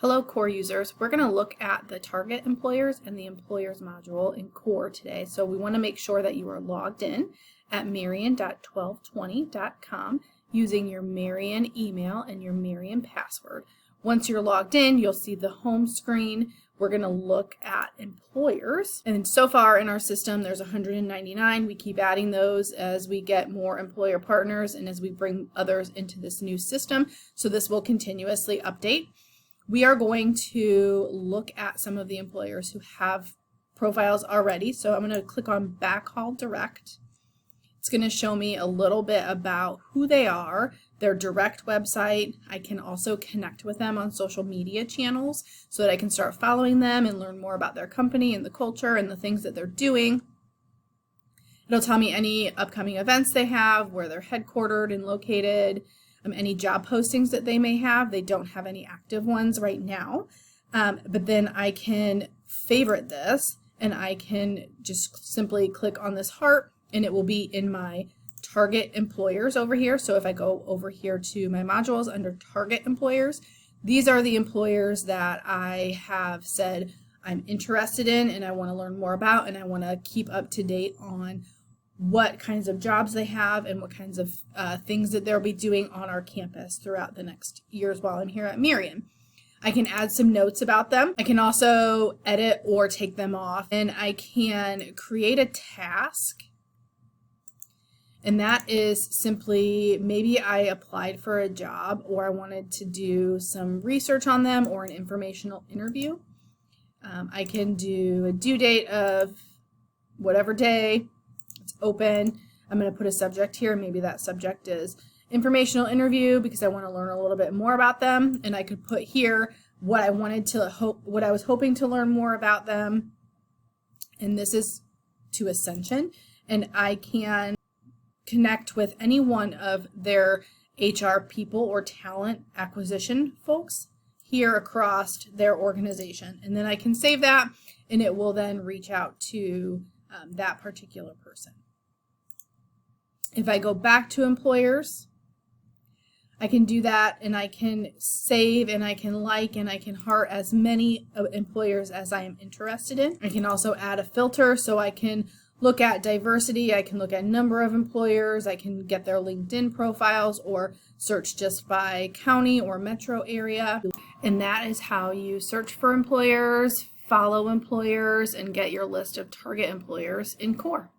Hello core users, we're going to look at the target employers and the employers module in core today. So we want to make sure that you are logged in at marion.1220.com using your Marion email and your Marion password. Once you're logged in, you'll see the home screen. We're going to look at employers, and so far in our system there's 199. We keep adding those as we get more employer partners and as we bring others into this new system, so this will continuously update. We are going to look at some of the employers who have profiles already. So I'm going to click on Backhaul Direct. It's going to show me a little bit about who they are, their direct website. I can also connect with them on social media channels so that I can start following them and learn more about their company and the culture and the things that they're doing. It'll tell me any upcoming events they have, where they're headquartered and located, any job postings that they may have. They don't have any active ones right now, but then I can favorite this and I can just simply click on this heart and it will be in my target employers over here. So if I go over here to my modules under target employers, these are the employers that I have said I'm interested in and I want to learn more about, and I want to keep up to date on what kinds of jobs they have and what kinds of things that they'll be doing on our campus throughout the next years while I'm here at Marion. I can add some notes about them. I can also edit or take them off, and I can create a task. And that is simply, maybe I applied for a job or I wanted to do some research on them or an informational interview. I can do a due date of whatever day. Open. I'm going to put a subject here. Maybe that subject is informational interview because I want to learn a little bit more about them, and I could put here what I was hoping to learn more about them, and this is to Ascension, and I can connect with any one of their HR people or talent acquisition folks here across their organization, and then I can save that and it will then reach out to that particular person. If I go back to employers, I can do that and I can save and I can like and I can heart as many employers as I am interested in. I can also add a filter so I can look at diversity, I can look at number of employers, I can get their LinkedIn profiles or search just by county or metro area. And that is how you search for employers, follow employers, and get your list of target employers in core.